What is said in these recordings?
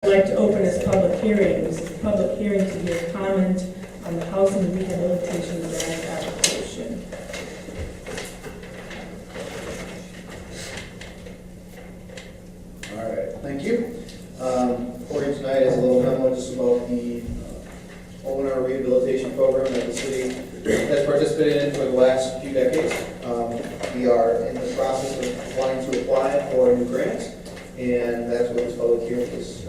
I'd like to open this public hearing. This is a public hearing to give comment on the housing rehabilitation grant application. All right, thank you. For you tonight is a little memo just about the owner rehabilitation program that the city has participated in for the last few decades. We are in the process of applying to apply for a new grant, and that's what this public hearing is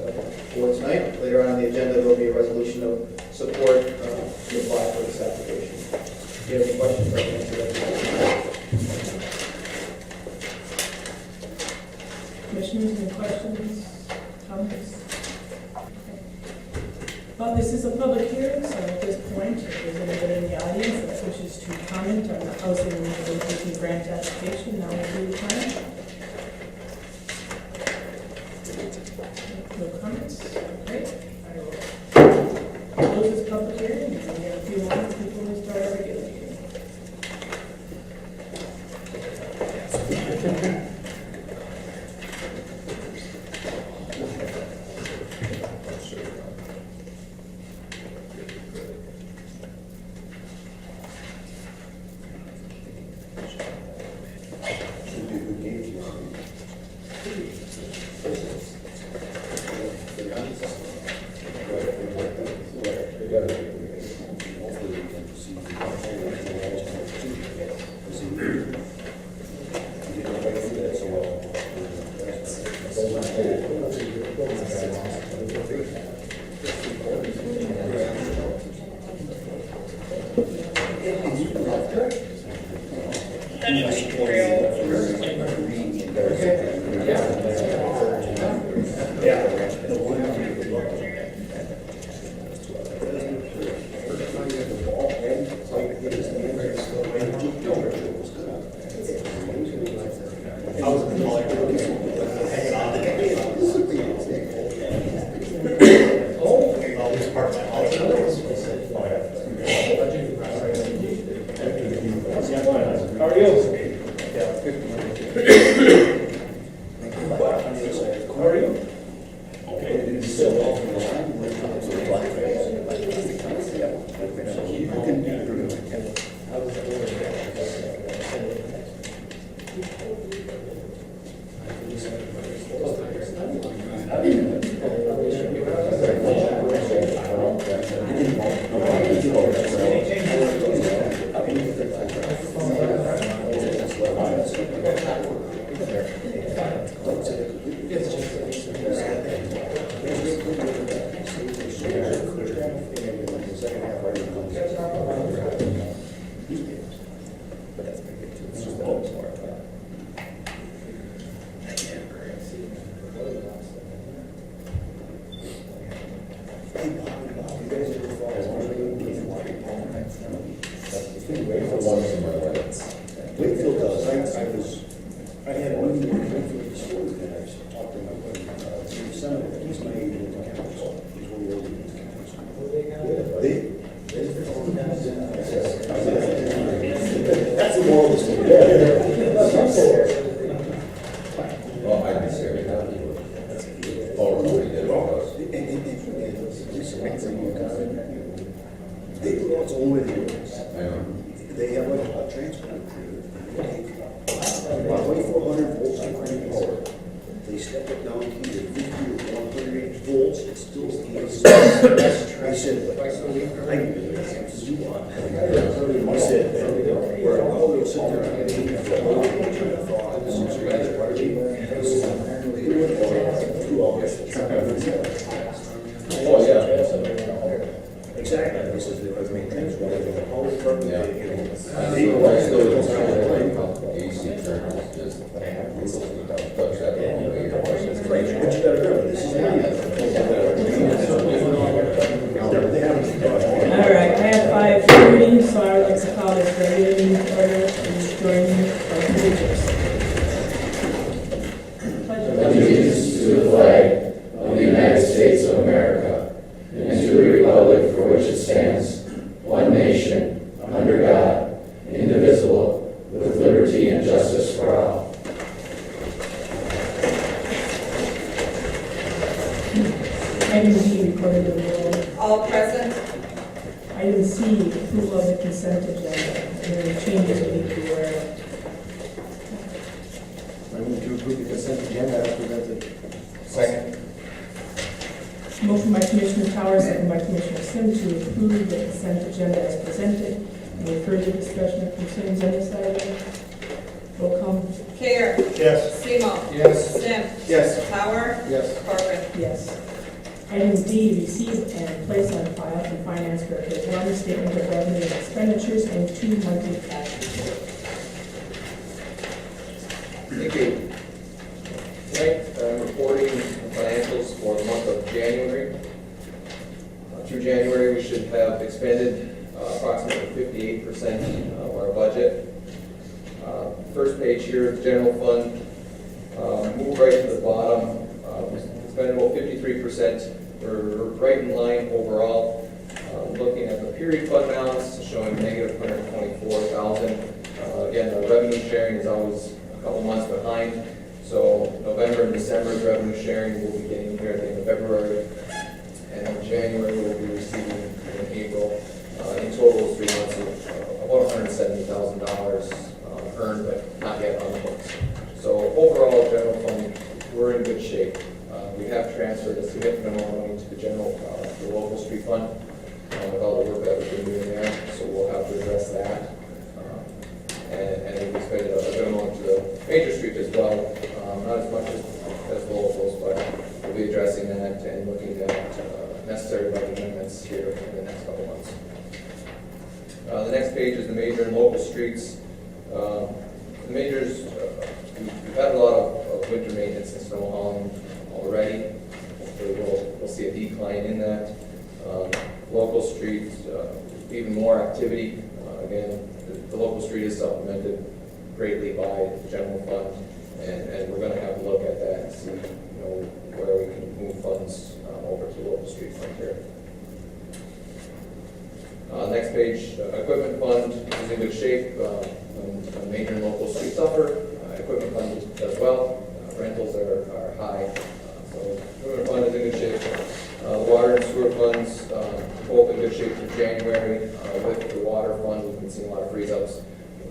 for tonight. Later on the agenda, there will be a resolution of support to apply for this application. If you have any questions, I can answer that. Commissioners, any questions, comments? Well, this is a public hearing, so at this point, if there's anybody in the audience that wishes to comment on the housing rehabilitation grant application, now will be the time. No comments? Okay. I will close this public hearing, and we have a few moments before we start our regular meeting. Item D, recorded in the roll. All present. Item C, approval of the consent agenda. Are there any changes we need to be aware of? I move to approve the consent agenda as presented. Second. Motion by Commissioner Towers, second by Commissioner Sim to approve the consent agenda as presented. Any further discussion or concerns on this item? Roll call. Care. Yes. Semo. Yes. Sim. Yes. Power. Yes. Corcoran. Yes. Item D, receive and place on file from Finance Director one statement of revenue and expenditures and 2 monthly cash reports. Thank you. Tonight, I'm reporting the financials for the month of January. Through January, we should have expended approximately 58% of our budget. First page here, the general fund, move right to the bottom. We spent about 53%. We're right in line overall. Looking at the period fund balance, showing negative 124,000. Again, the revenue sharing is always a couple months behind. So November and December's revenue sharing will be getting here at the end of February. And in January, we'll be receiving in April. In total, 3 months of about $170,000 earned, but not yet on the books. So overall, general fund, we're in good shape. We have transferred a significant amount of money to the local street fund with all the work that we've been doing there. So we'll have to address that. And we've expended a good amount to the major street as well. Not as much as the locals, but we'll be addressing that and looking at necessary budget amendments here in the next couple months. The next page is the major and local streets. The majors, we've had a lot of winter maintenance and snow hauling already. Hopefully we'll see a decline in that. Local streets, even more activity. Again, the local street is supplemented greatly by the general fund, and we're going to have to look at that and see, where we can move funds over to the local street fund here. Next page, equipment fund is in good shape. When major and local streets suffer, equipment fund does well. Rentals are high, so equipment fund is in good shape. Water and sewer funds, both in good shape for January. With the water fund, we've been seeing a lot of freeze-ups,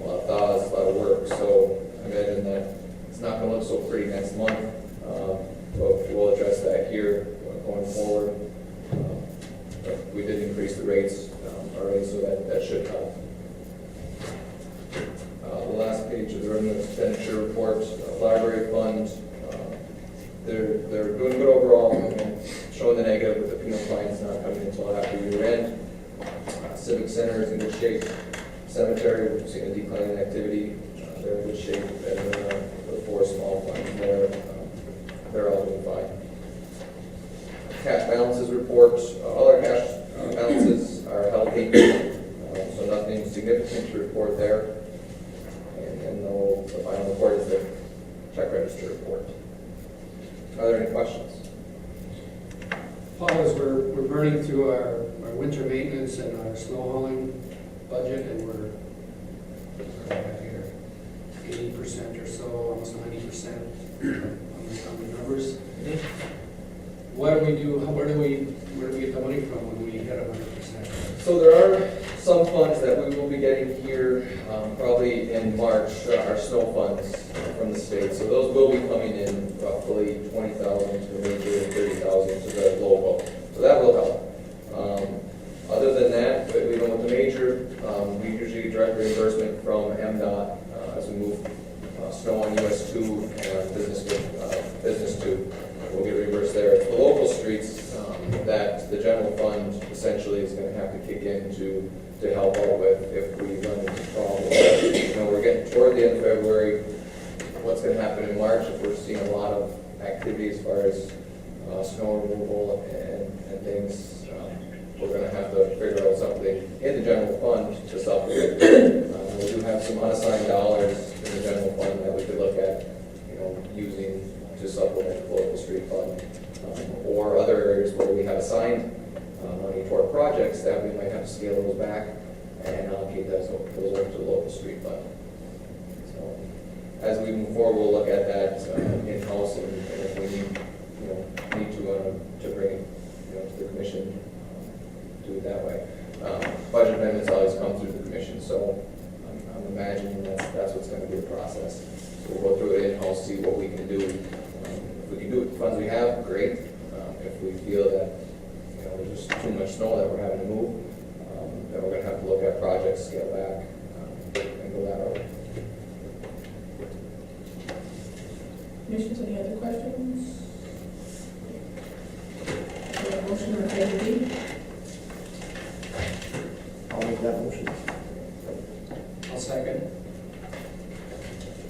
a lot of thaws, a lot of work. So I imagine that it's not going to look so pretty next month, but we'll address that here going forward. But we did increase the rates already, so that should help. The last page of the revenue expenditure report, library fund, they're doing good overall. Showing the negative with the penal fines not coming until after year end. Civic center is in good shape. Cemetery, we've seen a decline in activity. They're in good shape. And the 4 small funds there, they're all doing fine. Cash balances report, all our cash balances are healthy, so nothing significant to report there. And then the final report is the check register report. Are there any questions? Paul, as we're burning through our winter maintenance and our snow hauling budget, and we're here 80% or so, almost 90% on the numbers. What do we do? Where do we get the money from when we hit 100%? So there are some funds that we will be getting here probably in March, our snow funds from the state. So those will be coming in roughly 20,000 to maybe 30,000 to the local. So that will help. Other than that, with the major, we usually get direct reimbursement from MDOT as we move snow on US 2 and business 2. We'll get reimbursed there. The local streets that the general fund essentially is going to have to kick in to help out with if we run into problems. We're getting toward the end of February. What's going to happen in March if we're seeing a lot of activity as far as snow removal and things? We're going to have to figure out something in the general fund to supplement. We do have some unassigned dollars in the general fund that we could look at, using to supplement the local street fund, or other areas where we have assigned money to our projects that we might have to scale those back and allocate those over to the local street fund. So as we move forward, we'll look at that in-house, and if we need to bring do it that way. Budget amendments always come through the commission, so I'm imagining that's what's gonna be the process. So we'll go through it in-house, see what we can do. If we can do it with the funds we have, great. If we feel that, you know, there's just too much snow that we're having to move, then we're gonna have to look at projects, scale back, and go that route. Commissioners, any other questions? Do we have a motion on item B? I'll make that motion. I'll second.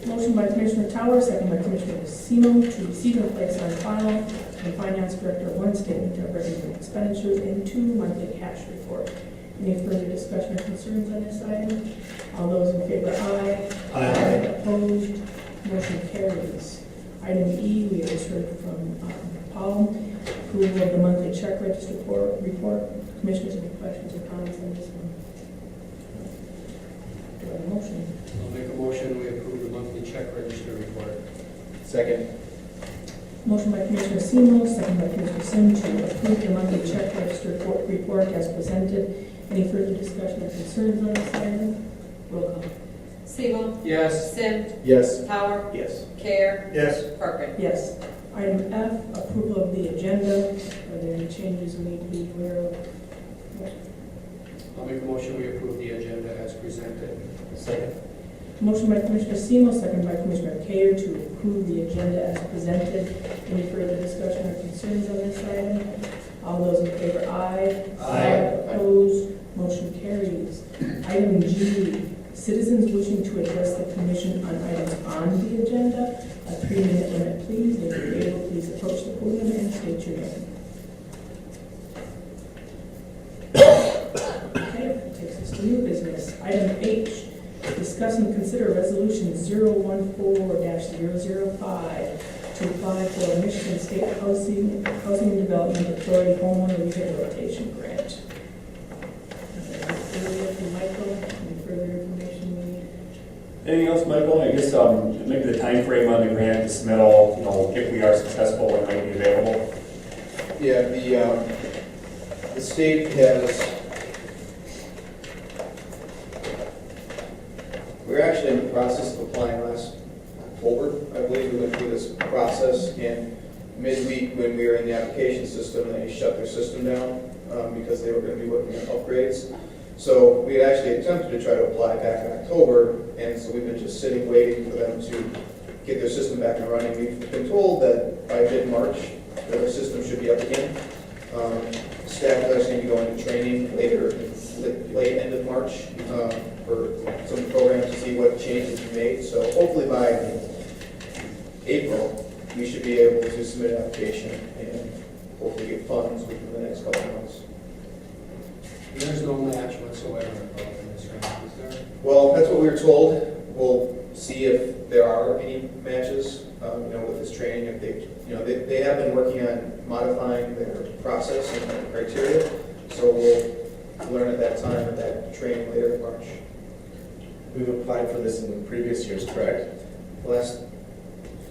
Motion by Commissioner Towers, second by Commissioner Semo, to receive and place on file from Finance Director one statement of revenue and expenditures and 2 monthly cash report. Any further discussion or concerns on this item? All those in favor, aye. Aye. Opposed, motion carries. Item E, we have just heard from Paul, approval of the monthly check register report. Commissioners, any questions or comments on this one? Do I have a motion? I'll make a motion, we approve the monthly check register report. Second. Motion by Commissioner Semo, second by Commissioner Sim to approve the monthly check register report as presented. Any further discussion or concerns on this item? Roll call. Semo, Yes. Sim, Yes. Power, Yes. Care, Yes. Parker. Yes. Item F, approval of the agenda. Are there any changes we need to be aware of? I'll make a motion, we approve the agenda as presented. Second. Motion by Commissioner Semo, second by Commissioner Kayer to approve the agenda as presented. Any further discussion or concerns on this item? All those in favor, aye. Aye. Opposed, motion carries. Item G, citizens wishing to address the commission on items on the agenda. A 3-minute limit, please. If you're able, please approach the podium and state your name. Okay, that takes us to new business. Item H, discuss and consider resolution 014-005 to apply for a Michigan State Housing and Development Authority homeowner rehabilitation grant. Further from Michael, any further information we need? Anything else, Michael? I guess maybe the time frame on the grant, the submittal, you know, if we are successful, when might be available? Yeah, the state has, we're actually in the process of applying last October. I believe we went through this process, and midweek when we were in the application system, they shut their system down because they were going to be working on upgrades. So we had actually attempted to try to apply back in October, and so we've been just sitting waiting for them to get their system back and running. We've been told that by mid-March, their system should be up again. Staff is actually going to be going to training late end of March for some programs to see what changes we made. So hopefully by April, we should be able to submit an application and hopefully get funds within the next couple of months. There's no match whatsoever involved in this grant, is there? Well, that's what we were told. We'll see if there are any matches, with this training. If they have been working on modifying their process and their criteria. So we'll learn at that time at that training later in March. We've applied for this in previous years, correct? The last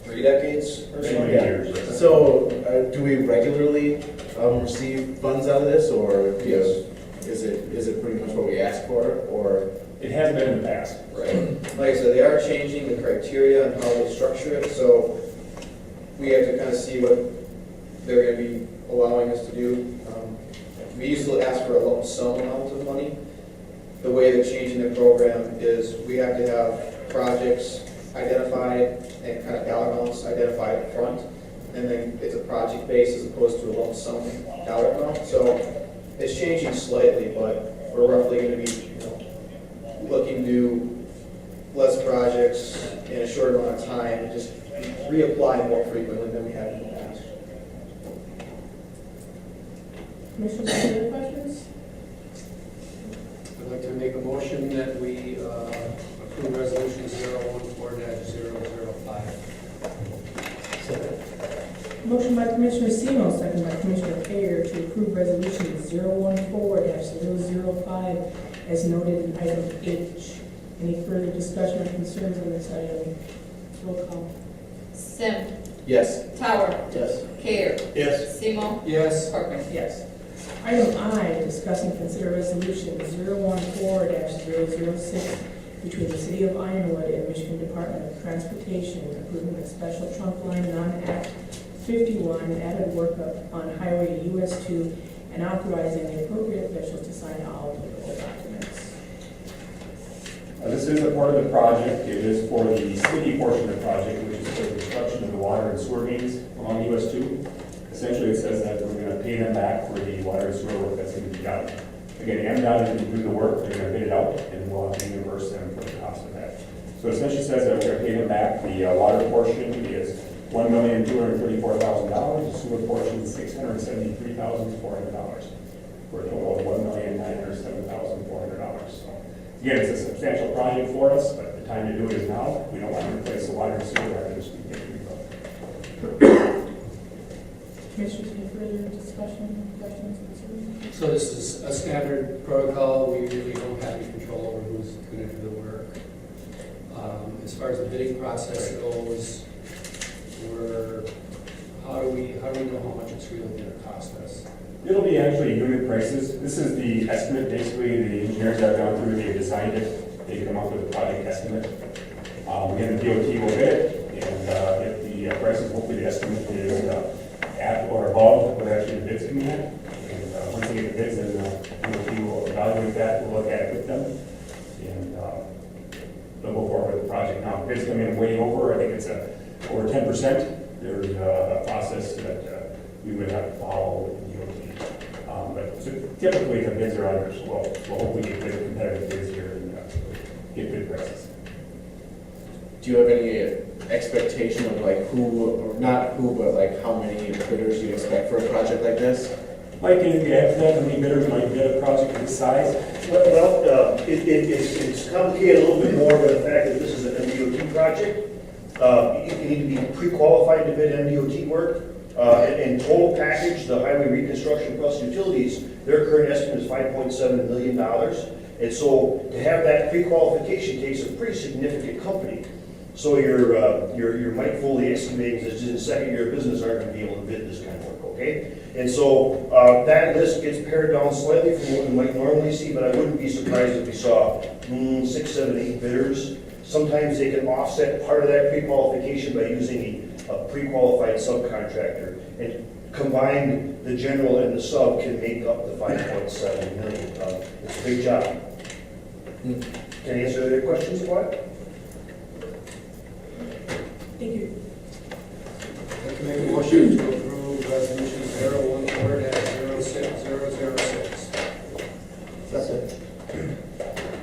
3 decades or so. Maybe years. So, do we regularly receive funds out of this, or Yes. is it pretty much what we ask for, or? It has been in the past. Right. Like I said, they are changing the criteria and how they structure it, so we have to kind of see what they're going to be allowing us to do. We used to ask for a lump sum amount of money. The way they're changing the program is we have to have projects identified and kind of dollar amounts identified up front, and then it's a project base as opposed to a lump sum dollar amount. So it's changing slightly, but we're roughly going to be looking to do less projects in a short amount of time and just reapply more frequently than we have in the past. Commissioners, any other questions? I'd like to make a motion that we approve resolution 014-005. Motion by Commissioner Semo, second by Commissioner Kayer to approve resolution 014-005 as noted in item H. Any further discussion or concerns on this item? Roll call. Sim, Yes. Tower, Yes. Care, Yes. Semo, Yes. Parker. Yes. Item I, discuss and consider resolution 014-006 between the City of Ironwood and Michigan Department of Transportation approving a special trunk line non-Act 51 added workup on Highway US 2 and authorizing the appropriate officials to sign all applicable documents. This is a part of the project. It is for the city portion of the project, which is for the construction of the water and sewer mains along US 2. Essentially, it says that we're going to pay them back for the water and sewer work that's going to be done. Again, MDOT is going to do the work, they're going to bid it out, and we'll have to reimburse them for the cost of that. So it essentially says that we're going to pay them back. The water portion is $1,234,000, the sewer portion is $673,400, for a total of $1,907,400. So again, it's a substantial project for us, but the time to do it is now. We don't want to replace the water and sewer after this week. Commissioners, any further discussion, questions, concerns? So this is a standard protocol. We really don't have any control over who's going to do the work. As far as the bidding process goes, how do we know how much it's really going to cost us? It'll be actually unit prices. This is the estimate, basically, the engineers that have gone through, they designed it, they come up with a project estimate. Again, the DOT will bid it, and if the prices, hopefully the estimate is at or above what actually the bids come in at. And once we get the bids, then DOT will evaluate that, we'll look at it with them, and they'll go forward with the project. Now, if bids come in way over, I think it's over 10%, there's a process that we would have to follow with the DOT. But so typically, the bids are under, we'll hopefully get good competitive bids here and get good prices. Do you have any expectation of like who, or not who, but like how many bidders you expect for a project like this? Mike, anything to add to that? How many bidders might bid a project this size? Well, it's complicated a little bit more by the fact that this is an MDOT project. You need to be pre-qualified to bid MDOT work. In total package, the highway reconstruction plus utilities, their current estimate is $5.7 million. And so to have that pre-qualification takes a pretty significant company. So your Mike Foley excavating that's in the second year of business aren't going to be able to bid this kind of work, okay? And so that list gets pared down slightly from what we might normally see, but I wouldn't be surprised if we saw 6, 7, 8 bidders. Sometimes they can offset part of that pre-qualification by using a pre-qualified subcontractor. And combined, the general and the sub can make up the $5.7 million. It's a big job. Can I answer their questions, what? Thank you. I'd like to make a motion to approve resolution 014-06006. Second.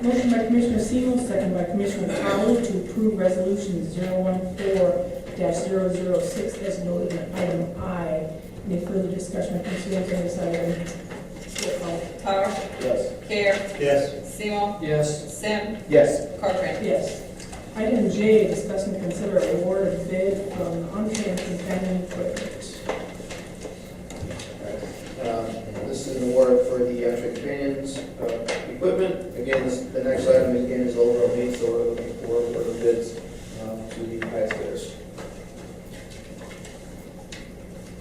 Motion by Commissioner Semo, second by Commissioner Powell to approve resolution 014-006 as noted in item I. Any further discussion or concerns on this item? Roll call. Power, Yes. Care, Yes. Semo, Yes. Sim, Yes. Corcoran. Yes. Item J, discuss and consider award of bid from Entree and Companion Equipment. This is an award for the Entree Companions equipment. Again, the next item again is overall needs, so we're looking for the bids to the highest bidders.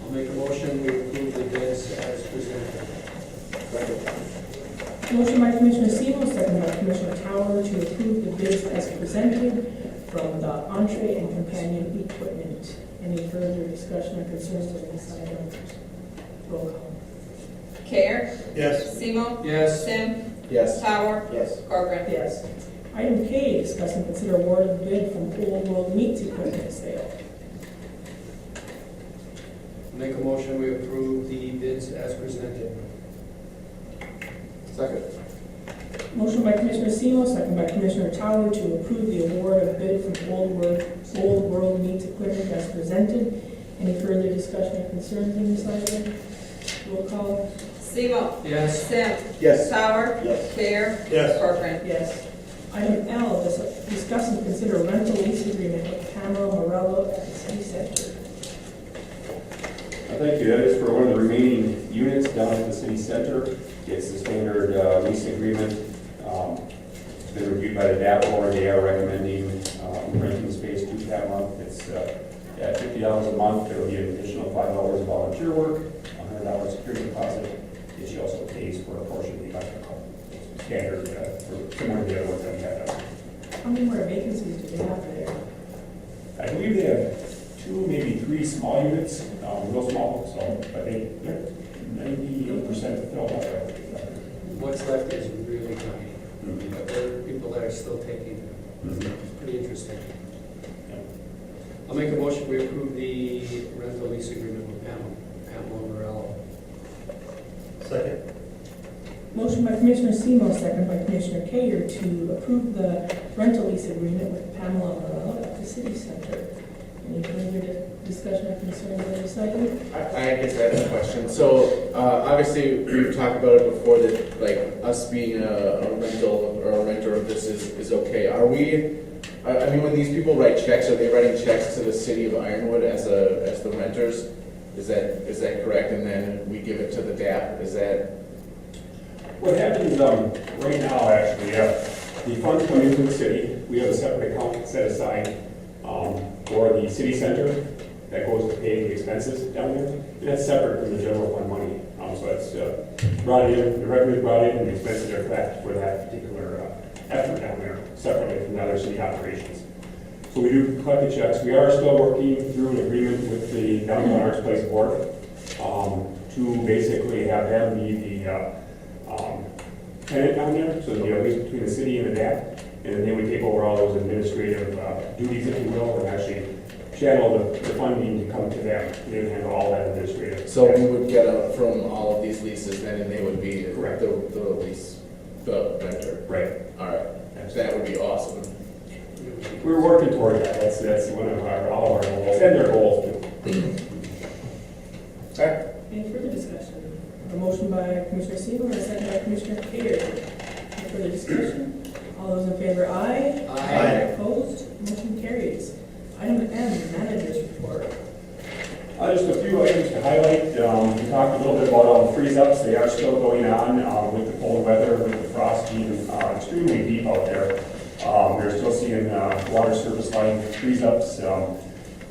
I'll make a motion, we approve the bids as presented. Motion by Commissioner Semo, second by Commissioner Tower to approve the bids as presented from the Entree and Companion Equipment. Any further discussion or concerns on this item? Roll call. Care, Yes. Semo, Yes. Sim, Yes. Power, Yes. Corcoran. Yes. Item K, discuss and consider award of bid from Old World Meats Equipment sale. Make a motion, we approve the bids as presented. Second. Motion by Commissioner Semo, second by Commissioner Tower to approve the award of bid from Old World Meats Equipment as presented. Any further discussion or concerns on this item? Roll call. Semo, Yes. Sim, Yes. Power, Yes. Care, Yes. Corcoran. Yes. Item L, discuss and consider rental lease agreement with Camaro Morello at the City Center. Thank you. That is for one of the remaining units down at the city center. It's the standard lease agreement. It's been reviewed by the DAPO, and they are recommending renting space 2 per month. It's at $50 a month. There will be an additional $5 of volunteer work, $100 security deposit, and she also pays for a portion of the electrical. Standard, for similar to the other ones that we have down. How many more vacancies do they have there? I believe they have 2, maybe 3 small units, real small, so, but they're 98% filled up there. What's left is really tiny, Mhm. but there are people that are still taking it. Mhm. It's pretty interesting. Yeah. I'll make a motion, we approve the rental lease agreement with Pamela Morello. Second. Motion by Commissioner Semo, second by Commissioner Kayer to approve the rental lease agreement with Pamela Morello at the city center. Any further discussion or concerns on this item? I guess I have a question. So, obviously, we've talked about it before that, like, us being a rental or a renter of this is okay. Are we, I mean, when these people write checks, are they writing checks to the city of Ironwood as the renters? Is that correct? And then we give it to the DAP? Is that? What happens right now, actually, the funds come into the city. We have a separate account set aside for the city center that goes to pay the expenses down there. And that's separate from the general fund money. So it's brought in, the revenue is brought in, and the expenses are collected for that particular effort down there, separately from the other city operations. So we do collect the checks. We are still working through an agreement with the Downtown Arts Place Board to basically have them be the tenant down there, so the lease between the city and the DAP, and then they would take over all those administrative duties, if you will, and actually channel the funding to come to them. They would handle all that administrative. So we would get out from all of these leases then, and they would be Correct. the lease, the renter. Right. All right. That would be awesome. We're working toward that. That's one of all of our goals, and their goals too. All right. Any further discussion? A motion by Commissioner Semo and a second by Commissioner Kayer. Any further discussion? All those in favor, aye. Aye. Opposed? Motion carries. Item M, managers report. Just a few items to highlight. We talked a little bit about all the freeze-ups. They are still going on with the cold weather, with the frost being extremely deep out there. We're still seeing water service line freeze-ups.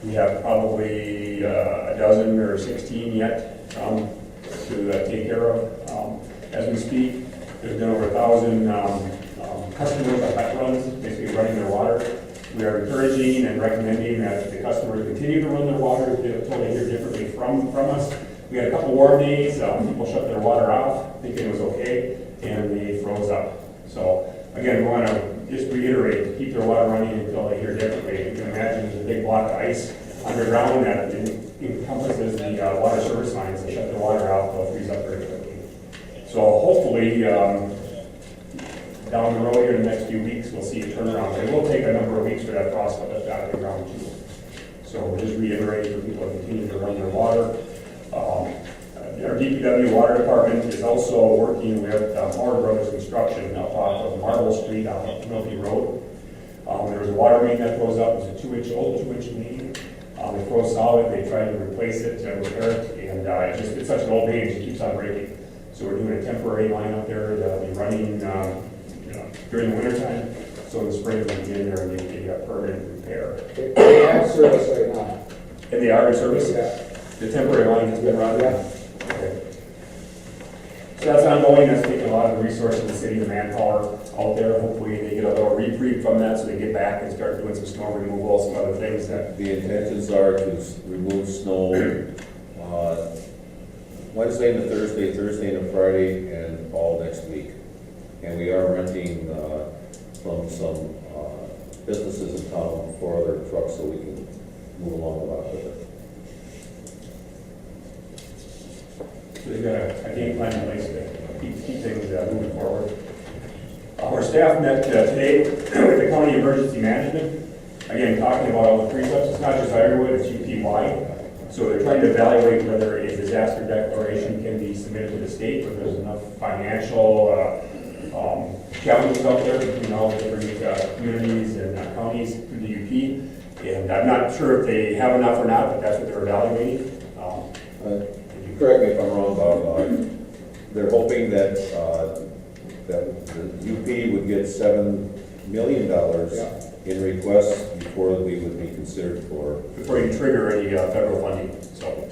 We have probably a dozen or 16 yet to take care of. As we speak, there's been over 1,000 customers on wet runs, basically running their water. We are encouraging and recommending that the customers continue to run their water until they hear differently from us. We had a couple warm days, people shut their water off, thinking it was okay, and they froze up. So again, we want to just reiterate, keep their water running until they hear differently. You can imagine there's a big block of ice underground that encompasses the water service lines. They shut their water off, they'll freeze up very quickly. So hopefully, down the road here in the next few weeks, we'll see a turnaround. It will take a number of weeks for that frost to lift out of the ground too. So we'll just reiterate for people to continue to run their water. Our DPW water department is also working with Moore Brothers Construction up off of Marble Street on Milky Road. There was a water main that froze up. It was a old 2-inch main. It froze solid. They tried to replace it, repair it, and it's such an old main, it just keeps on breaking. So we're doing a temporary line up there that'll be running during the wintertime. So in the spring, we'll get in there and get a permanent repair. They have service right now. And they are in service? Yeah. The temporary line has been run? Yeah. Okay. So that's ongoing. That's taking a lot of the resources of the city, the manpower out there. Hopefully they get a little reprieve from that so they get back and start doing some snow removal, some other things that. The intentions are to remove snow Wednesday and a Thursday and a Friday, and all next week. And we are renting from some businesses in town 4 other trucks so we can move along a lot with it. So they've got a game plan in place to keep things moving forward. Our staff met today with the county emergency management. Again, talking about all the freeze-ups. It's not just Ironwood, it's UP-wide. So they're trying to evaluate whether a disaster declaration can be submitted to the state, whether there's enough financial challenges out there between all the different communities and counties through the UP. And I'm not sure if they have enough or not, but that's what they're evaluating. Correct me if I'm wrong, Bob. They're hoping that that the UP would get $7 million in requests before we would be considered for. Before you trigger any federal funding. So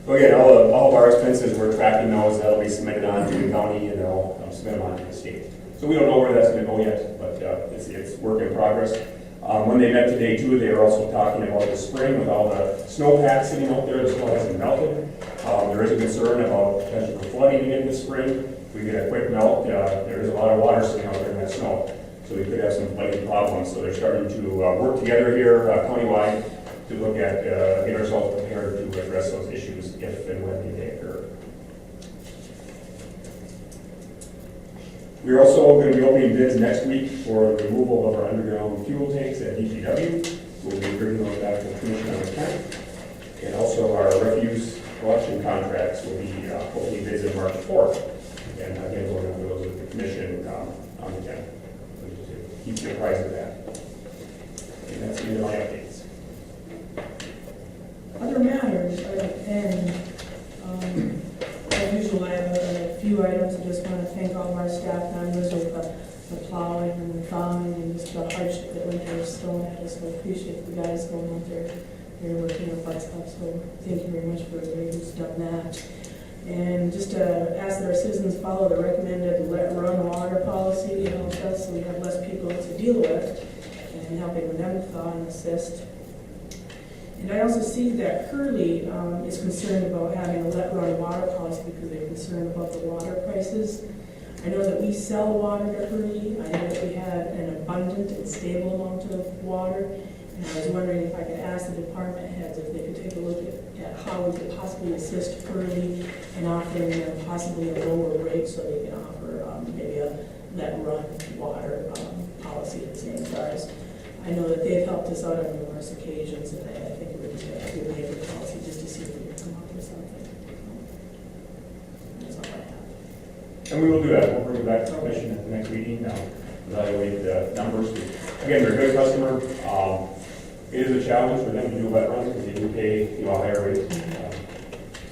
So again, all of our expenses, we're tracking those, that'll be submitted on to the county, and they'll submit them on to the state. So we don't know where that's gonna go yet, but it's work in progress. When they met today too, they were also talking about the spring with all the snowpack sitting out there, the snow hasn't melted. There is a concern about potential for flooding again this spring. If we get a quick melt, there is a lot of water sitting out there in that snow. So we could have some flooding problems. So they're starting to work together here countywide to look at, get ourselves prepared to address those issues if and when they occur. We're also going to be opening bids next week for the removal of our underground fuel tanks at DPW. We'll be bringing those back to the commission on the 10th. And also our refuse collection contracts will be opening bids on March 4th. And again, we're going to do those with the commission on the 10th. So just to keep you apprised of that. And that's the end of my updates. Other matters, and as usual, I have a few items. I just want to thank all of our staff members with the plowing and the thawing and just the hardship that winter is throwing at us. So I appreciate the guys going out there and working with that stuff. So thank you very much for everybody who's done that. And just to ask that our citizens follow the recommended let run water policy to help us so we have less people to deal with and helping them thaw and assist. And I also see that Curly is concerned about having a let run water policy because they're concerned about the water prices. I know that we sell water to Curly. I know that we have an abundant and stable amount of water. And I was wondering if I could ask the department heads if they could take a look at how we could possibly assist Curly in offering them possibly a lower rate so they can offer maybe a let run water policy at the same price. I know that they've helped us out on numerous occasions, and I think it would be a good policy just to see if we can come up with something. That's all I have. And we will do that. We'll bring it back to the commission at the next meeting, evaluate the numbers. Again, they're a good customer. It is a challenge for them to do wet runs because they do pay a higher rate.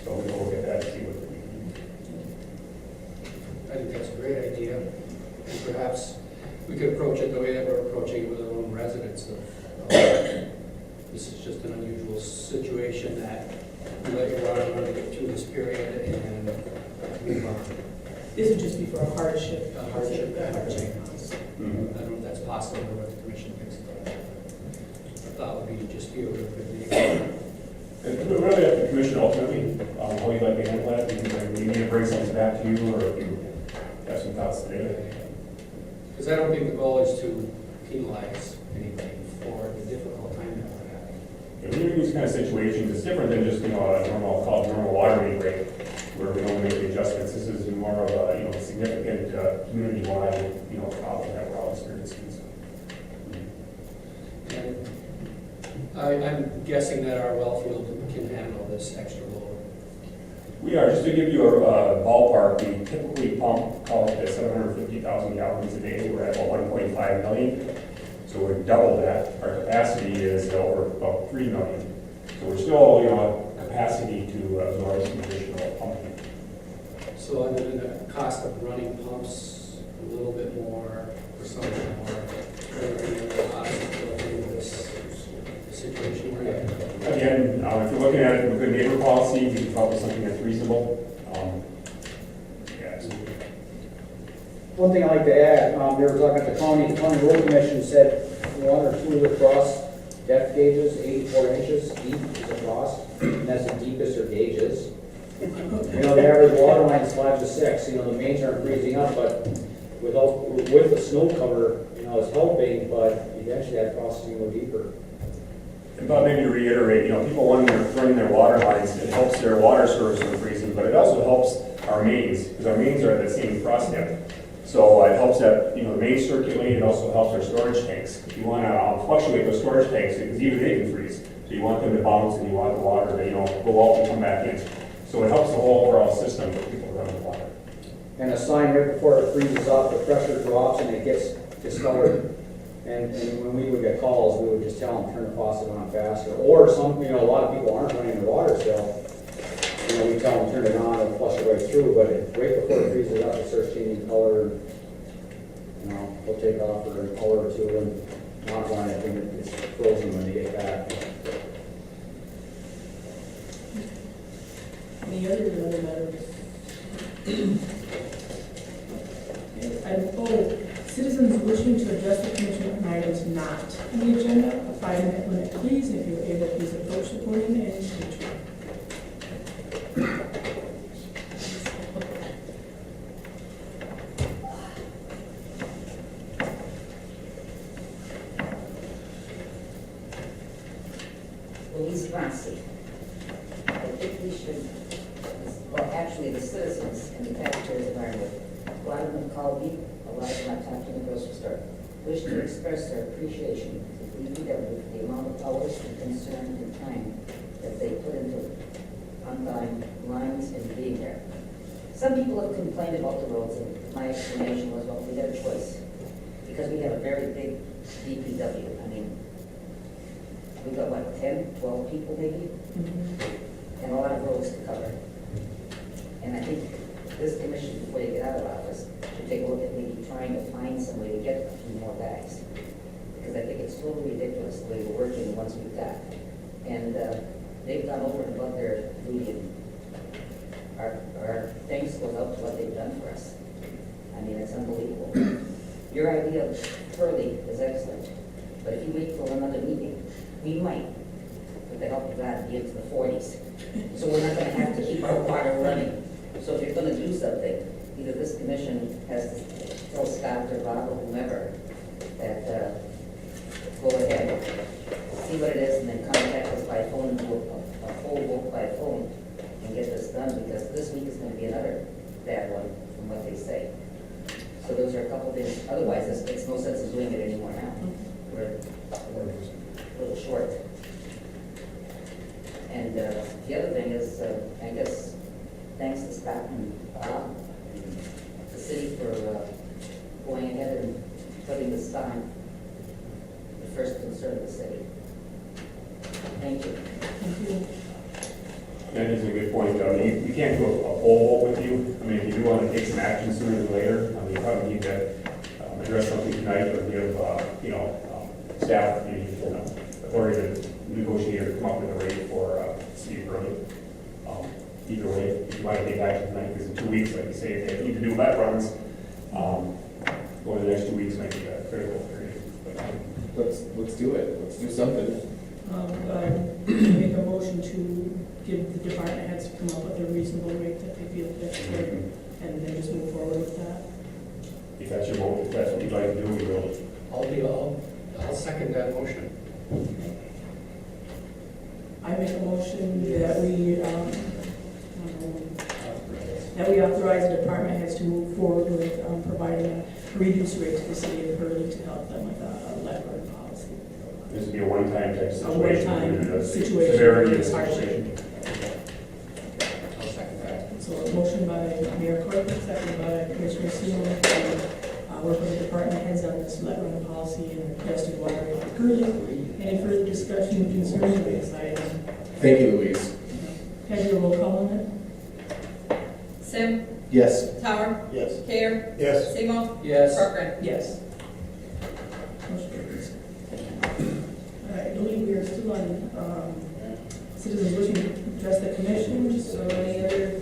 So we'll look at that and see what we can do. I think that's a great idea. And perhaps we could approach it the way that we're approaching it with our own residents. This is just an unusual situation that we let your water run through this period and move on. This would just be for a hardship. A hardship. A hardship. I don't know if that's possible or what the commission thinks about it. I thought would be just be a real good thing. It's really up to the commission ultimately, how you'd like to handle that. We need to bring something back to you, or if you have some thoughts today. Because I don't think the goal is to penalize anybody for the difficult time that we're having. When you're in these kind of situations, it's different than just, a normal water main break, where we don't make the adjustments. This is more of a, significant, community-wide, problem that we're all experiencing. And I'm guessing that our well field can handle this extra load. We are, just to give you a ballpark, we typically pump, call it 750,000 gallons a day. We're at about 1.5 million. So we're double that. Our capacity is over about 3 million. So we're still, capacity to absorb some additional pumping. So other than the cost of running pumps, a little bit more, or something more, the cost of this situation we're in. Again, if you're looking at it from a good neighbor policy, we can come up with something that's reasonable. Yes. One thing I'd like to add, they were talking at the county road commission said 1 or 2 of the cross depth gauges, 84 inches deep is across, and that's the deepest their gauge is. The average water line is 5 to 6. The mains aren't freezing up, but with the snow cover, it's helping, but eventually that processing will go deeper. And Bob, maybe to reiterate, people running their water lines, it helps their water source from freezing, but it also helps our mains, because our mains are at the same frost depth. So it helps that, the mains circulate, it also helps our storage tanks. If you want to fluctuate those storage tanks, because even they can freeze. So you want them to bounce and you want the water to, go out and come back in. So it helps the whole overall system for people who run the water. And a sign right before it freezes up, the pressure drops and it gets discolored. And when we would get calls, we would just tell them, turn the faucet on faster. Or some, a lot of people aren't running their water still. We tell them, turn it on, it'll flush it right through, but right before it freezes up, it starts changing color. We'll take off for an hour or 2 and not run it, and it's frozen when they get back. Any other matters? Okay, item O, citizens wishing to address the commission on items not on the agenda, a 5-minute limit, please. If you're able, please approach the podium and state your Louise Grassi. I think we should, well, actually, the citizens and the taxpayers of Ironwood, a lot of them call me, a lot of them I talk to in the grocery store, wish to express their appreciation to DPW for the amount of hours and concern and time that they put into undying lines and being there. Some people have complained about the roads, and my explanation was, well, we got a choice, because we have a very big DPW. I mean, we've got, what, 10, 12 people maybe, and a lot of roads to cover. And I think this commission, before they get out of office, should take a look at maybe trying to find some way to get a few more guys. Because I think it's totally ridiculous the way we're working the ones we've got. And they've gone over and above their duty, and our thanks goes out to what they've done for us. I mean, it's unbelievable. Your idea of Curly is excellent, but if you wait till another meeting, we might, with the help of God, be into the 40s. So we're not gonna have to keep our water running. So if you're gonna do something, either this commission has to tell Scott or Bob or whomever that, go ahead, see what it is, and then contact us by phone, do a full vote by phone, and get this done, because this week is gonna be another bad one, from what they say. So those are a couple things, otherwise, it makes no sense in doing it anymore now. We're a little short. And the other thing is, I guess, thanks to Scott and Bob, and the city for going ahead and putting this on the first concern of the city. Thank you. Thank you. That is a good point, though. We can't do a poll vote with you. I mean, if you do want to take some action sooner than later, you probably need to address something tonight, or give, staff the authority to negotiate or come up with a rate for city road. Either way, if you want to take action tonight, because in 2 weeks, like you say, if they need to do wet runs, over the next 2 weeks might be a critical period. Let's do it. Let's do something. Make a motion to give the department heads to come up with a reasonable rate that they feel that's fair, and then just move forward with that. If that's your vote, if that's what you'd like to do, we will. I'll second that motion. I make a motion that we authorize the department heads to move forward with providing a reduced rate to the city of Hurley to help them with a lead run policy. This would be a one-time type A situation. one-time due to the situation. Severity of the Hardship. situation. I'll second that. So a motion by Mayor Corbett, second by Commissioner Seaman, to work with the department heads on this lead run policy and requested water rate for Hurley. Any further discussion concerning this item? Thank you, Louise. Have your roll call on it? Sim, Yes. Tower, Yes. Care, Yes. Seymour, Yes. Corcoran. Yes. Motion carries. All right, I believe we are still on citizens wishing to address the commission, so any other?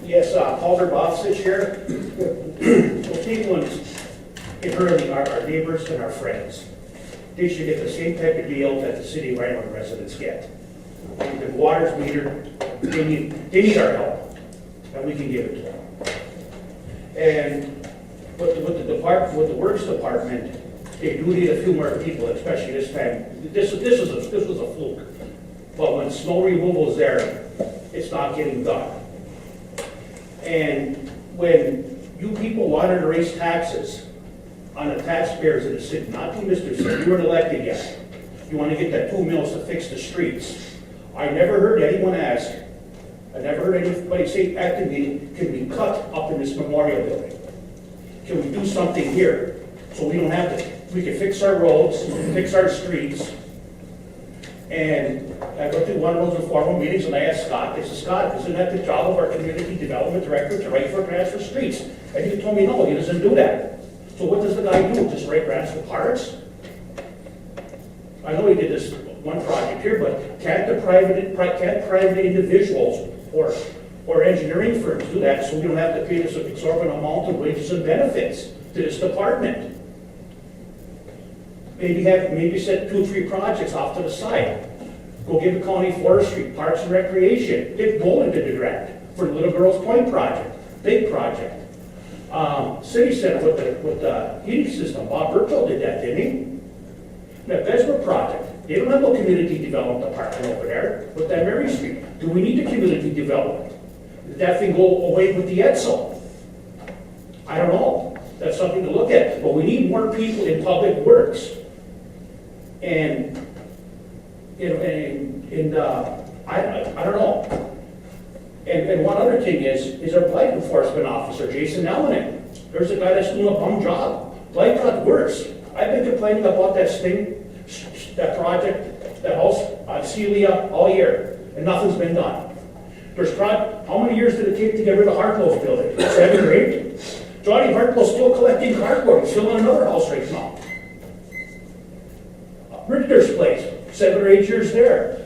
Yes, Paul Bobsich here. Well, people in Hurley are our neighbors and our friends. They should get the same type of deal that the city of Rhineland residents get. The water's metered, they need our help, and we can give it to them. And with the works department, they do need a few more people, especially this time. This was a fluke. But when snow removal is there, it's not getting done. And when you people wanted to raise taxes on the taxpayers in the city, not you, Mr. Sir, you weren't elected yet. You want to get that 2 mills to fix the streets. I never heard anyone ask, I never heard anybody say at the meeting, can we cut up in this memorial building? Can we do something here so we don't have to, we can fix our roads, fix our streets? And I went to one of those informal meetings and I asked Scott, I said, Scott, isn't that the job of our community development director to write for grants for streets? And he told me, no, he doesn't do that. So what does the guy do? Just write grants for parks? I know he did this one project here, but can't private individuals or engineering firms do that, so we don't have to pay this exorbitant amount of wages and benefits to this department? Maybe set 2 or 3 projects off to the side. Go give the county forestry, parks and recreation, get Golden to the grant for the Little Girls Point project, big project. City Center with the heating system, Bob Burkle did that, didn't he? That Vesper project, they don't have no community development department over there with that Mary Street. Do we need the community development? Did that thing go away with the Edsel? I don't know. That's something to look at. But we need more people in public works. And I don't know. And one other thing is our blight enforcement officer, Jason Ellinan. There's a guy that's doing a bum job. Blight got worse. I've been complaining about that project, that house on Celia all year, and nothing's been done. How many years did it take to get rid of Hartlow's building? 7 or 8? Johnny Hartlow's still collecting cardboard. He's still in another house right now. Richter's place, 7 or 8 years there.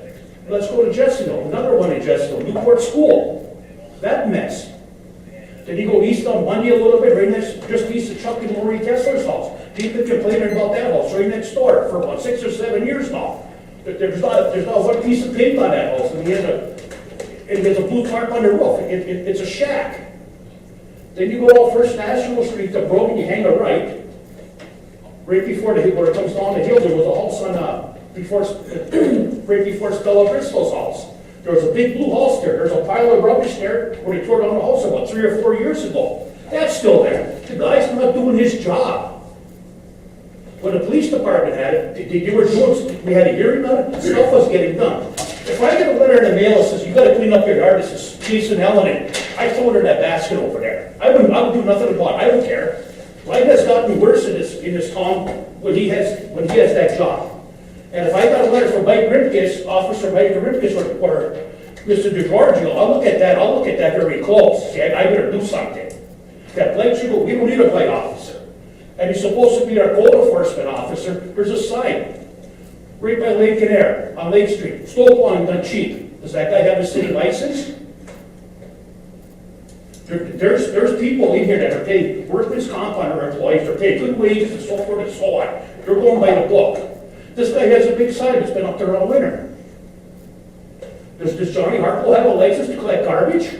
Let's go to Jessville, another one in Jessville, Newport School. That mess. Then you go east on Monday a little bit, right next, just east of Chuck and Maureen Kessler's house. People complaining about that house right next door for about 6 or 7 years now. There's not one piece of paint on that house, and it has a blue tarp on the roof. It's a shack. Then you go off First National Street to Brogan, you hang a right before where it comes down the hill, there was a house on right before Stella Bristol's house. There was a big blue house there. There's a pile of rubbish there where they tore down the house about 3 or 4 years ago. That's still there. The guy's not doing his job. When the police department had it, they were doing, we had a hearing on it, stuff was getting done. If I get a letter in the mail that says, you gotta clean up your yard, this is Jason Ellinan, I throw it in that basket over there. I would do nothing about it. I don't care. Life has gotten worse in this town when he has that job. And if I got a letter from Mike Rimkus, Officer Mike Rimkus, or Mr. DeGiorgio, I'll look at that very close. See, I better do something. That blight should go, we don't need a blight officer. And he's supposed to be our code enforcement officer. There's a sign right by Lake and Air on Lake Street. Slow plowing done cheap. Does that guy have a city license? There's people in here that are paid workman's comp on their employees, they're paid good wages and so forth and so on. They're going by the book. This guy has a big sign that's been up there all winter. Does Johnny Hartwell have a license to collect garbage?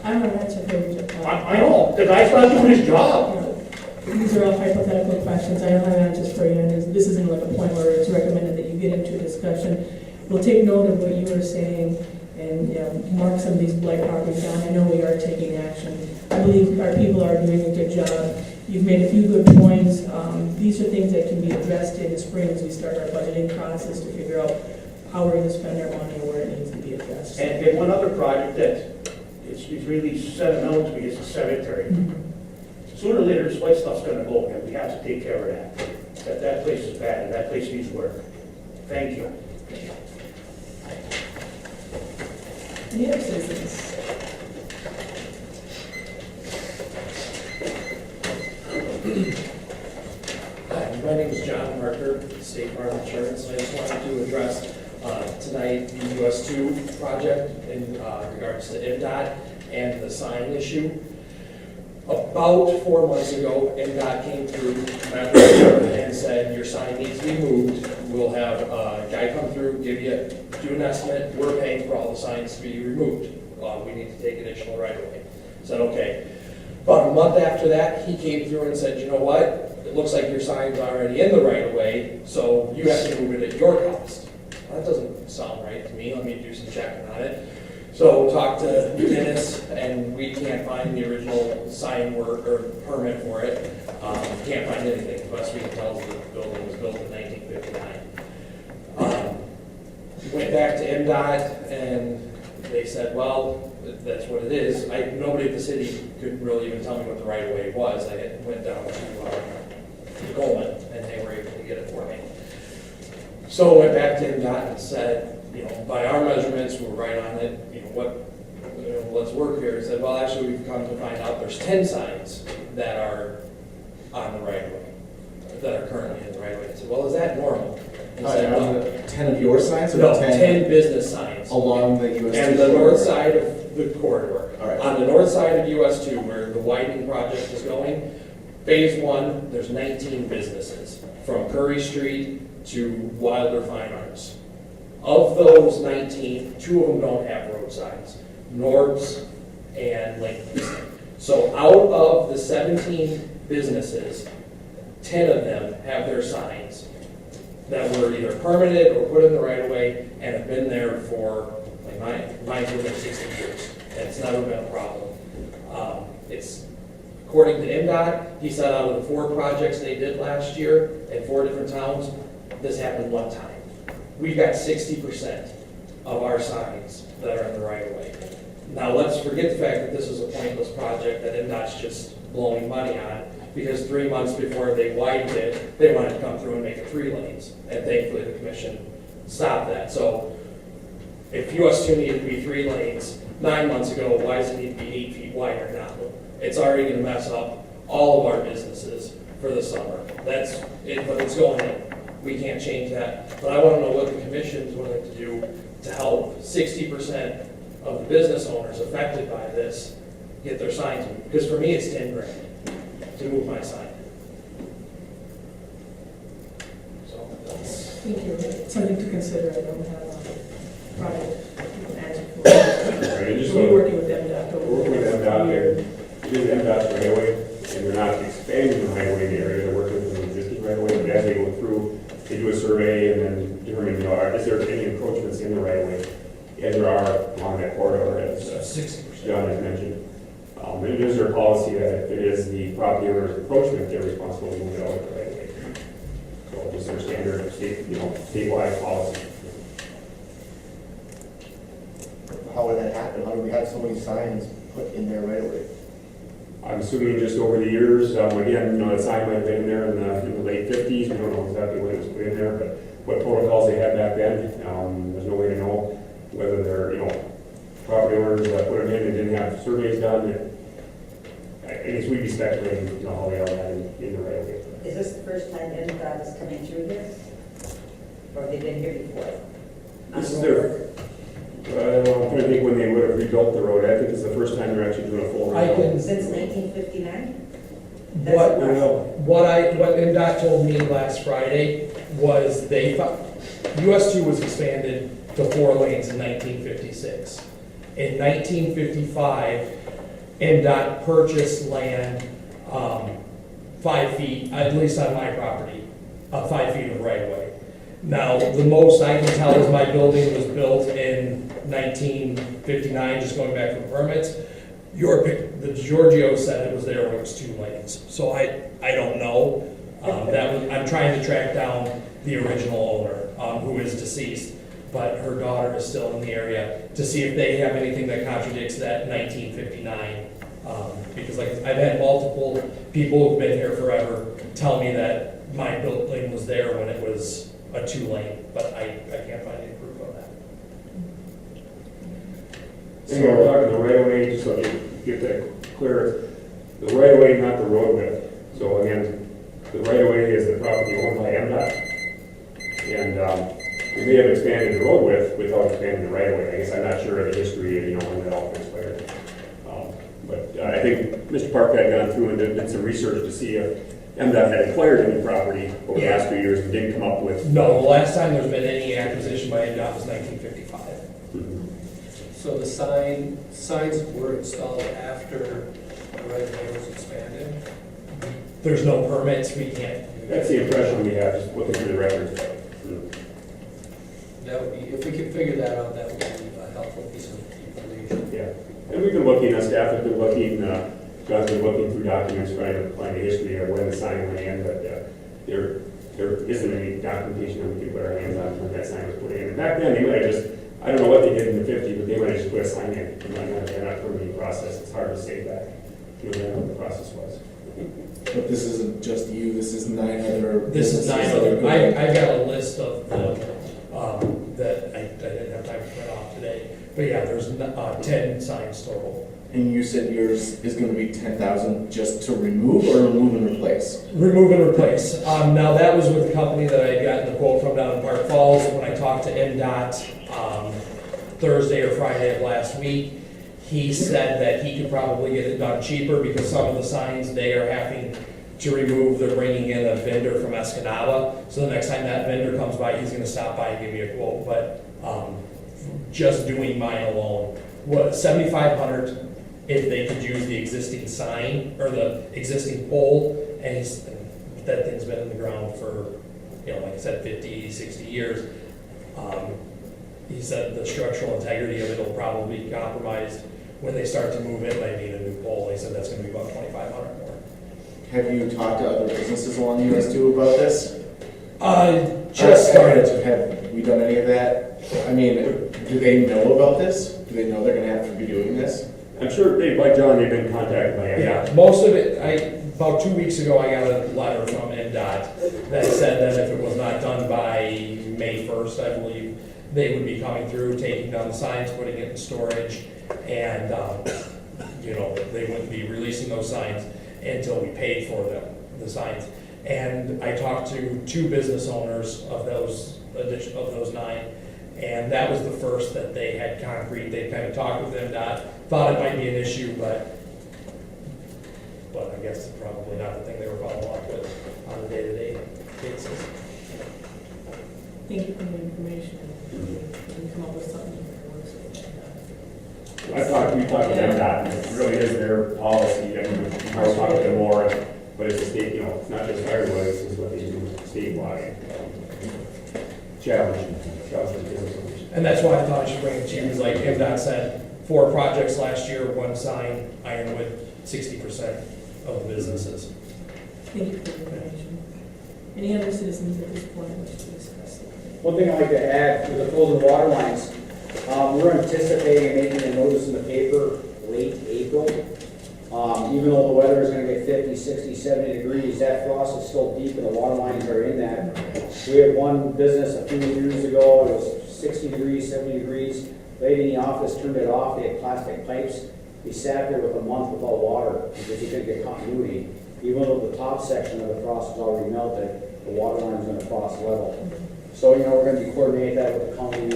I don't have an answer for you, Jeff. I know, the guy's not doing his job. These are all hypothetical questions. I don't have answers for you, and this isn't like a point where it's recommended that you get into a discussion. We'll take note of what you were saying and mark some of these blight properties down. I know we are taking action. I believe our people are doing a good job. You've made a few good points. These are things that can be addressed in the spring as we start our budgeting process to figure out how we're going to spend our money and where it needs to be addressed. And one other project that is really sentimental to me is the cemetery. Sooner or later, this white stuff's going to go, and we have to take care of that. That place is bad, and that place needs work. Thank you. Any other citizens? Hi, my name is John Marker, State Farm Insurance. I just wanted to address tonight the US2 project in regards to MDOT and the sign issue. About 4 months ago, MDOT came through and said your sign needs to be moved. We'll have a guy come through, do an estimate. We're paying for all the signs to be removed. We need to take additional right away. I said, okay. About a month after that, he came through and said, you know what? It looks like your sign's already in the right of way, so you have to move it at your cost. That doesn't sound right to me. Let me do some checking on it. So talked to Dennis, and we can't find the original sign work or permit for it. Can't find anything. The best we can tell is the building was built in 1959. Went back to MDOT, and they said, well, that's what it is. Nobody at the city could really even tell me what the right of way was. I went down to Goldman, and they were able to get it for me. So I went back to MDOT and said, by our measurements, we're right on it. Let's work here. He said, well, actually, we've come to find out there's 10 signs that are on the right of way. that are currently in the right of way. I said, well, is that normal? He Hi, said, on no. the 10 of your signs or No, the 10 business signs. along the US? And the north side of the corridor. All right. On the north side of US 2, where the widening project is going, phase 1, there's 19 businesses, from Curry Street to Wilder Fine Arts. Of those 19, 2 of them don't have road signs, Nord's and Lincoln's. So out of the 17 businesses, 10 of them have their signs that were either permitted or put in the right of way and have been there for, like mine's been 60 years, and it's never been a problem. It's, according to MDOT, he said out of the 4 projects they did last year in 4 different towns, this happened 1 time. We've got 60% of our signs that are in the right of way. Now, let's forget the fact that this is a pointless project that MDOT's just blowing money on, because 3 months before they widened it, they wanted to come through and make it 3 lanes. And thankfully, the commission stopped that. So if US 2 needed to be 3 lanes 9 months ago, why does it need to be 8 feet wider now? It's already going to mess up all of our businesses for the summer. That's it, but it's going in. We can't change that. But I want to know what the commission's willing to do to help 60% of the business owners affected by this get their signs moved. Because for me, it's 10 grand to move my sign. So that's. Thank you. Something to consider. I don't have a product answer for. Right, just We're so, working with MDOT. we're working with MDOT there. It is MDOT's right away, and they're not expanding the right away in the area, they're working with the existing right away, but as they go through, they do a survey and then determine, is there any encroachments in the right of way? And there are along that corridor, as 60%. John has mentioned. And it is their policy that if it is the property owner's encroachment, they're responsible to move it out of the right of way. So just their standard state, statewide policy. How would that happen? How do we have so many signs put in there right away? I'm assuming just over the years, again, that sign might have been there in the late 50s. We don't know exactly when it was put in there, but what protocols they had back then, there's no way to know whether they're, property owners put them in and didn't have surveys done. I guess we'd be speculating, how they all had in the right of way. Is this the first time MDOT is coming through here? Or have they been here before? This is their, I'm trying to think when they would have rebuilt the road. I think it's the first time they're actually doing a full I rebuild. can, Since 1959? what MDOT told me last Friday was they thought, US 2 was expanded to 4 lanes in 1956. In 1955, MDOT purchased land 5 feet, at least on my property, 5 feet of right of way. Now, the most I can tell is my building was built in 1959, just going back from permits. The Giorgio said it was there when it was 2 lanes. So I don't know. I'm trying to track down the original owner, who is deceased, but her daughter is still in the area, to see if they have anything that contradicts that 1959. Because I've had multiple people who've been here forever tell me that my building was there when it was a 2-lane, but I can't find any proof of that. So we're talking the right of way, just so you get that clear. The right of way, not the road width. So again, the right of way is the property owned by MDOT. And we may have expanded the road width without expanding the right of way. I guess I'm not sure of the history, when that all transpired. But I think Mr. Park had gone through and did some research to see if MDOT had acquired any property over the last few years and didn't come up with. No, the last time there's been any acquisition by MDOT was 1955. So the signs were installed after the right of way was expanded? There's no permits, we can't. That's the impression we have, just looking through the records. That would be, if we could figure that out, that would be a helpful piece of information. Yeah, and we've been looking, staff has been looking, John's been looking through documents, trying to find a history of when the sign went in, but there isn't any documentation that we can put our hands on when that sign was put in. And back then, they might have just, I don't know what they did in the 50s, but they might have just put a sign in. It might not have been a permitting process. It's hard to say that, what the process was. But this isn't just you, this is 9 other. This is 9 businesses that are other, going. I've got a list of them that I didn't have time to print off today. But yeah, there's 10 signs total And you said yours is gonna be 10,000 just to remove or remove and replace? Remove and replace. Now, that was with the company that I had gotten the quote from down in Park Falls. When I talked to MDOT Thursday or Friday of last week, he said that he could probably get it done cheaper because some of the signs they are having to remove, they're bringing in a vendor from Escanaba. So the next time that vendor comes by, he's gonna stop by and give me a quote. But just doing mine alone, what, 7,500 if they could use the existing sign or the existing pole, and that thing's been in the ground for, like I said, 50, 60 years. He said the structural integrity of it will probably be compromised when they start to move it. They need a new pole. He said that's going to be about 2,500 more. Have you talked to other businesses along US 2 about this? Just started. Have we done any of that? I mean, do they know about this? Do they know they're gonna have to be doing this? I'm sure, like John, they've been contacted by MDOT. Yeah, most of it, about 2 weeks ago, I got a letter from MDOT that said that if it was not done by May 1st, I believe, they would be coming through, taking down the signs, putting it in storage, and, they wouldn't be releasing those signs until we paid for them, the signs. And I talked to 2 business owners of those 9, and that was the first that they had concrete. They kind of talked with MDOT, thought it might be an issue, but I guess it's probably not the thing they were following up with on a day-to-day basis. Thank you for the information. We can come up with something that works with that. We talked to MDOT, and it really is their policy. I mean, I was talking to them more, but it's a state, it's not just firewood, it's what they do statewide. Challenge. And that's why I thought I should bring it to you, because like MDOT said, 4 projects last year, 1 sign, Ironwood, 60% of the businesses. Thank you for the information. Any other citizens at this point wish to discuss it? One thing I'd like to add with the frozen water lines, we're anticipating making a notice in the paper late April. Even though the weather is gonna get 50, 60, 70 degrees, that frost is still deep and the water lines are in that. We had one business a few years ago, it was 60 degrees, 70 degrees. Lady in the office turned it off, they had plastic pipes. He sat there with a month without water because he couldn't get continuity. Even though the top section of the frost was already melted, the water line was gonna frost level. So, we're gonna be coordinating that with the county,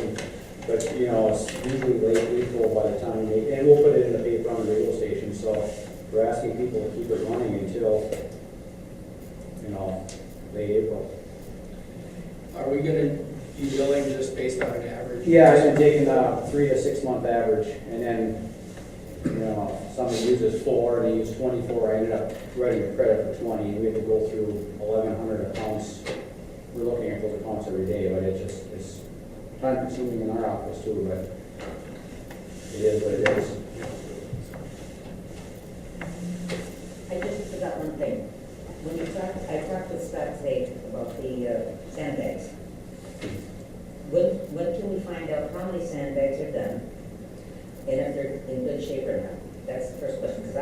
but, it's usually late April by the time and we'll put it in the paper on the radio station, so we're asking people to keep it running until, late April. Are we gonna be billing just based on an average? Yeah, I've been taking a 3 to 6 month average, and then, somebody uses 4 and they use 24. I ended up writing a credit for 20. We have to go through 1,100 accounts. We're looking at those accounts every day, but it's time consuming in our office too, but it is what it is. I just forgot one thing. When I talked with Scott today about the sandbags. When can we find out how many sandbags are done and if they're in good shape or not? That's the first question, because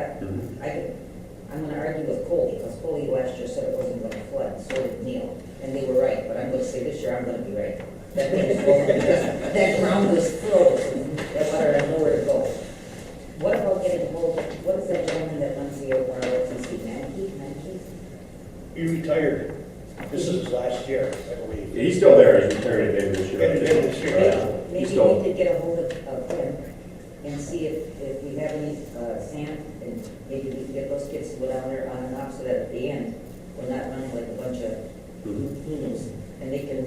I'm going to argue with Coley, because Coley last year said it wasn't going to flood, so did Neil, and they were right, but I'm going to say this year I'm going to be right. That ground was frozen, that water had nowhere to go. What about getting hold of, what is that gentleman that runs the ROTC, Mankey? He retired. This is his last year, I believe. Yeah, he's still there, he's retired at the end of this year. At the end of this year. Maybe we could get a hold of him and see if we have any sand, and maybe we can get those kids to go down there on and off so that at the end, we're not running like a bunch of noodles. And they can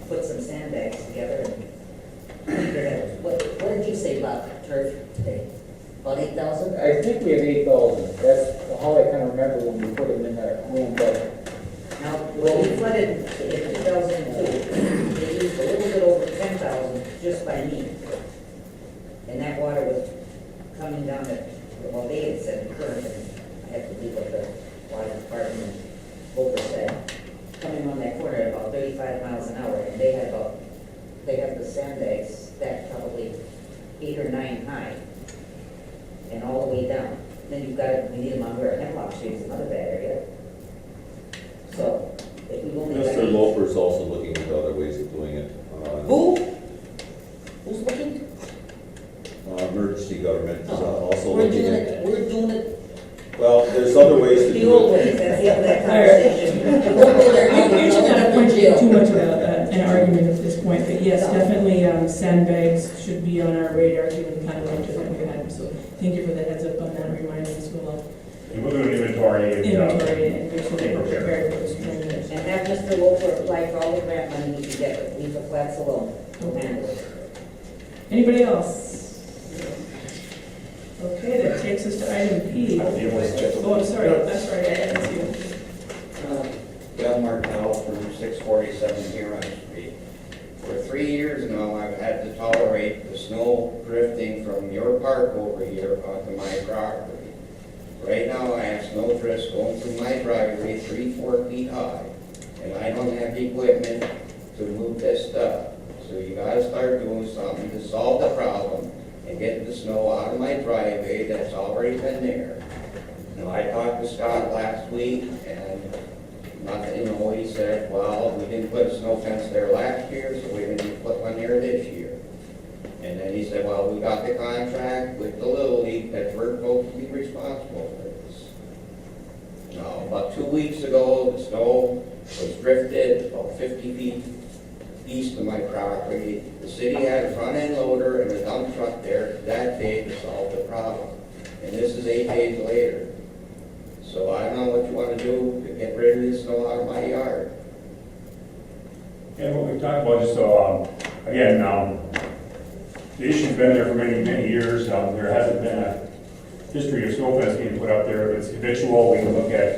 put some sandbags together and figure it out. What did you say about turf today? About 8,000? I think we have 8,000. That's how I kind of remember when we put them in that room, but Now, when we flooded in 2002, they used a little bit over 10,000 just by me. And that water was coming down at, well, they had said current, and I have to leave what the water department and Volker said, coming on that corner at about 35 miles an hour, and they had the sandbags stacked probably 8 or 9 high, and all the way down. Then you need them on where Hemlock Street is another bad area. So, if we've only got... Mr. Loper's also looking into other ways of doing it. Who? Who's looking? Emergency gutter argument at this point, but yes, definitely sandbags should be on our radar given the kind of winter that we had. So thank you for the heads up on that, reminding us we'll And we'll do an inventory and. inventory and make sure that we're prepared for the spring. And have Mr. Wolfer apply for all the grant money he can get with Lisa Flats alone. Okay. Anybody else? Okay, that takes us to item P. Oh, I'm sorry, that's right, I didn't see you. Bill Martell from 647 Huron Street. For 3 years now, I've had to tolerate the snow drifting from your park over here onto my property. Right now, I have snow drifts going through my driveway 3-4 feet high, and I don't have the equipment to move this stuff. So you gotta start doing something to solve the problem and get the snow out of my driveway that's already been there. Now, I talked to Scott last week, and nothing, he said, well, we didn't put a snow fence there last year, so we didn't put one there this year. And then he said, well, we got the contract with the Little League that we're supposed to be responsible for this. Now, about 2 weeks ago, the snow was drifted about 50 feet east of my property. The city had a front end loader and a dump truck there that day to solve the problem. And this is 8 days later. So I don't know what you want to do to get rid of this snow out of my yard. And what we've talked about, just so, again, the issue's been there for many, many years. There hasn't been a history of snow fence being put up there. If it's habitual, we can look at,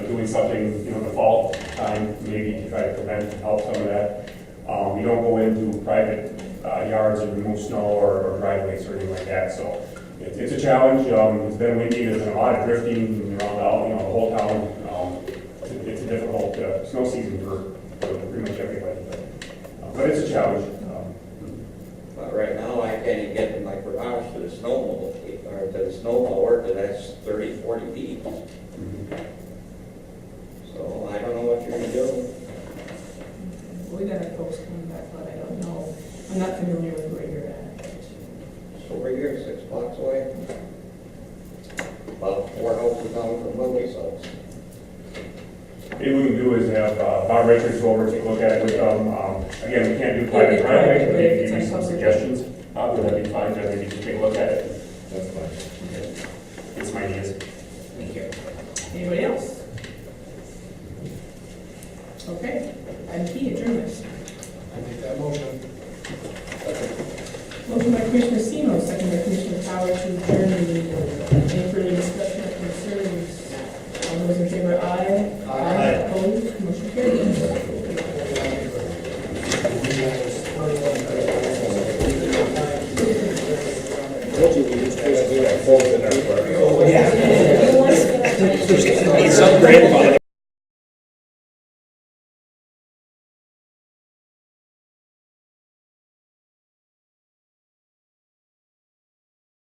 doing something, in the fall time, maybe to try to prevent, help some of that. We don't go into private yards and remove snow or driveways or anything like that, so it's a challenge. It's been windy, there's been a lot of drifting around, the whole town. It's a difficult snow season for pretty much everybody, but it's a challenge. But right now, I can't even get to my garage to the snow blower, to that's 30, 40 feet. So I don't know what you're gonna do. We got our folks coming back, but I don't know. I'm not familiar with where you're at. So we're here 6 blocks away. About 4 houses down from Willie's house. Maybe what we can do is have Bob Richards go over, take a look at it with them. Again, we can't do private driveways, but maybe give you some suggestions. That'd be fine, to maybe just take a look at it. That's fine. Get some ideas. Thank you. Anybody else? Okay, item P, adjournment. I make that motion. Motion by Commissioner Semo, second by Commissioner Power to adjourn the meeting. Any further discussion or concerns? All those in favor, aye. Aye. Opposed, motion carries. It's some grandfather.